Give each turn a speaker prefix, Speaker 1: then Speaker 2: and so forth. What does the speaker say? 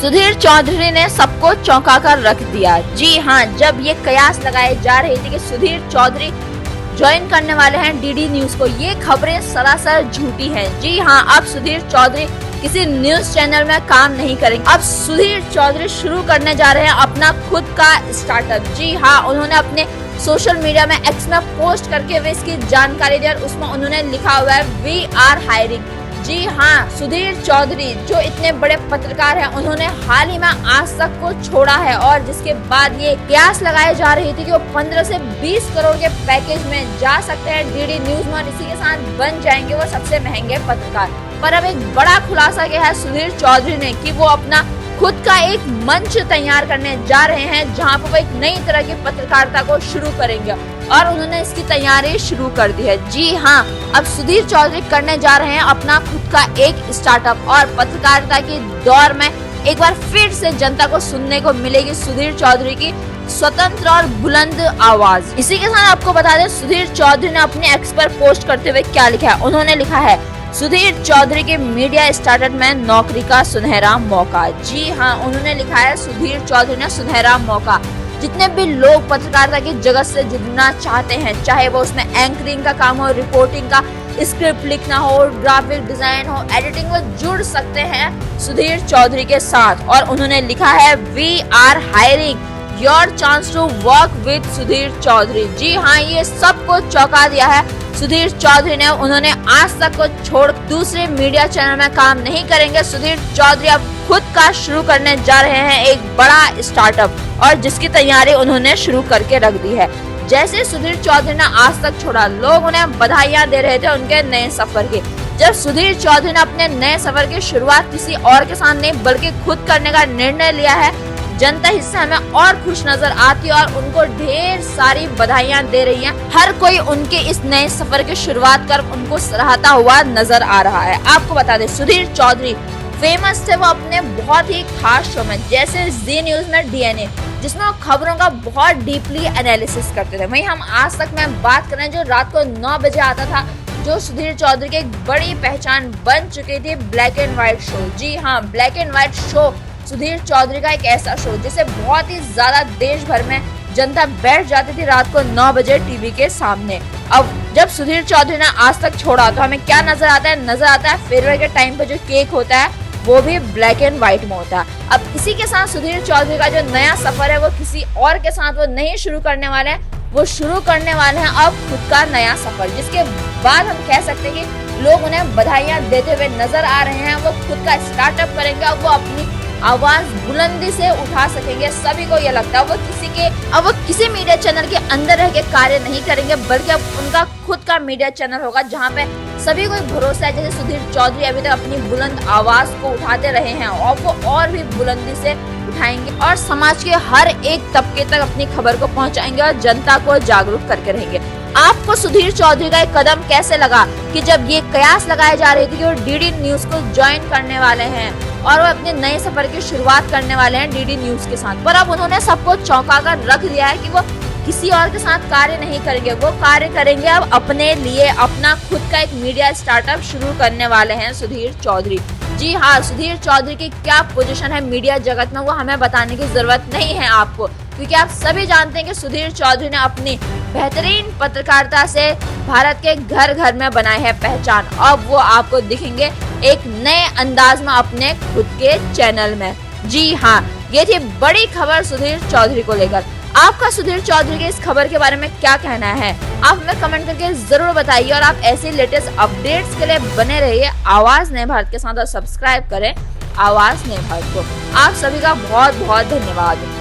Speaker 1: सुधीर चौधरी ने सबको चौंका कर रख दिया। जी हाँ, जब ये कयास लगाए जा रहे थे कि सुधीर चौधरी ज्वाइन करने वाले हैं डीडी न्यूज को, ये खबरें सरासर झूठी हैं। जी हाँ, अब सुधीर चौधरी किसी न्यूज चैनल में काम नहीं करेंगे। अब सुधीर चौधरी शुरू करने जा रहे हैं अपना खुद का स्टार्टअप। जी हाँ, उन्होंने अपने सोशल मीडिया में एक्स में पोस्ट करके वे इसकी जानकारी दी और उसमें उन्होंने लिखा हुआ है वी आर हायरिंग। जी हाँ, सुधीर चौधरी जो इतने बड़े पत्रकार हैं, उन्होंने हाल ही में आज तक को छोड़ा है और जिसके बाद ये कयास लगाई जा रही थी कि वो 15 से 20 करोड़ के पैकेज में जा सकते हैं डीडी न्यूज में और इसी के साथ बन जाएंगे वो सबसे महंगे पत्रकार। पर अब एक बड़ा खुलासा किया है सुधीर चौधरी ने कि वो अपना खुद का एक मंच तैयार करने जा रहे हैं जहां पर वो एक नई तरह की पत्रकारिता को शुरू करेंगे और उन्होंने इसकी तैयारी शुरू कर दी है। जी हाँ, अब सुधीर चौधरी करने जा रहे हैं अपना खुद का एक स्टार्टअप और पत्रकारिता के दौर में एक बार फिर से जनता को सुनने को मिलेगी सुधीर चौधरी की स्वतंत्र और बुलंद आवाज। इसी के साथ आपको बता दें सुधीर चौधरी ने अपने एक्स पर पोस्ट करते हुए क्या लिखा है। उन्होंने लिखा है सुधीर चौधरी के मीडिया स्टार्टअप में नौकरी का सुनहरा मौका। जी हाँ, उन्होंने लिखा है सुधीर चौधरी ने सुनहरा मौका। जितने भी लोग पत्रकारिता की जगत से जुड़ना चाहते हैं, चाहे वो उसमें एंकरिंग का काम हो, रिपोर्टिंग का, स्क्रिप्ट लिखना हो, ग्राफिक डिजाइन हो, एडिटिंग, वो जुड़ सकते हैं सुधीर चौधरी के साथ। और उन्होंने लिखा है we are hiring your chance to work with Sudhir Chaudhary. जी हाँ, ये सबको चौंका दिया है सुधीर चौधरी ने। उन्होंने आज तक को छोड़ दूसरे मीडिया चैनल में काम नहीं करेंगे। सुधीर चौधरी अब खुद का शुरू करने जा रहे हैं एक बड़ा स्टार्टअप और जिसकी तैयारी उन्होंने शुरू करके रख दी है। जैसे सुधीर चौधरी ने आज तक छोड़ा, लोग उन्हें बधाइयां दे रहे थे उनके नए सफर की। जब सुधीर चौधरी ने अपने नए सफर की शुरुआत किसी और के साथ नहीं बल्कि खुद करने का निर्णय लिया है, जनता इससे हमें और खुश नजर आती है और उनको ढेर सारी बधाइयां दे रही हैं। हर कोई उनके इस नए सफर की शुरुआत कर उनको सराहता हुआ नजर आ रहा है। आपको बता दें सुधीर चौधरी फेमस थे वो अपने बहुत ही खास शो में, जैसे जी न्यूज में डीएनए, जिसमें वो खबरों का बहुत डीपली एनालिसिस करते थे। वहीं हम आज तक में बात करें जो रात को 9 बजे आता था, जो सुधीर चौधरी की एक बड़ी पहचान बन चुकी थी, ब्लैक एंड व्हाइट शो। जी हाँ, black and white show Sudhir Chaudhary का एक ऐसा शो जिसे बहुत ही ज्यादा देश भर में जनता बैठ जाती थी रात को 9 बजे टीवी के सामने। अब जब सुधीर चौधरी ने आज तक छोड़ा तो हमें क्या नजर आता है? नजर आता है फेयरवेल के टाइम पे जो केक होता है वो भी ब्लैक एंड व्हाइट में होता है। अब इसी के साथ सुधीर चौधरी का जो नया सफर है वो किसी और के साथ वो नहीं शुरू करने वाले हैं, वो शुरू करने वाले हैं अब खुद का नया सफर, जिसके बाद हम कह सकते हैं कि लोग उन्हें बधाइयां देते हुए नजर आ रहे हैं। वो खुद का स्टार्टअप करेंगे, अब वो अपनी आवाज बुलंदी से उठा सकेंगे। सभी को ये लगता है अब वो किसी मीडिया चैनल के अंदर रह के कार्य नहीं करेंगे, बल्कि अब उनका खुद का मीडिया चैनल होगा जहाँ पे सभी को भरोसा है। जैसे सुधीर चौधरी अभी तक अपनी बुलंद आवाज को उठाते रहे हैं और वो और भी बुलंदी से उठाएंगे और समाज के हर एक तबके तक अपनी खबर को पहुंचाएंगे और जनता को जागरूक करके रहेंगे। आपको सुधीर चौधरी का एक कदम कैसे लगा कि जब ये कयास लगाई जा रही थी कि वो डीडी न्यूज को ज्वाइन करने वाले हैं और वो अपने नए सफर की शुरुआत करने वाले हैं डीडी न्यूज के साथ, पर अब उन्होंने सबको चौंका कर रख दिया है कि वो किसी और के साथ कार्य नहीं करेंगे, वो कार्य करेंगे अब अपने लिए, अपना खुद का एक मीडिया स्टार्टअप शुरू करने वाले हैं सुधीर चौधरी। जी हाँ, सुधीर चौधरी की क्या पोजीशन है मीडिया जगत में वो हमें बताने की जरूरत नहीं है आपको, क्योंकि आप सभी जानते हैं कि सुधीर चौधरी ने अपनी बेहतरीन पत्रकारिता से भारत के घर घर में बनाई है पहचान। अब वो आपको दिखेंगे एक नए अंदाज में अपने खुद के चैनल में। जी हाँ, ये थी बड़ी खबर सुधीर चौधरी को लेकर। आपका सुधीर चौधरी के इस खबर के बारे में क्या कहना है? आप हमें कमेंट करके जरूर बताइए और आप ऐसे लेटेस्ट अपडेट्स के लिए बने रहिए आवाज नए भारत के साथ और सब्सक्राइब करें आवाज नए भारत को। आप सभी का बहुत बहुत धन्यवाद।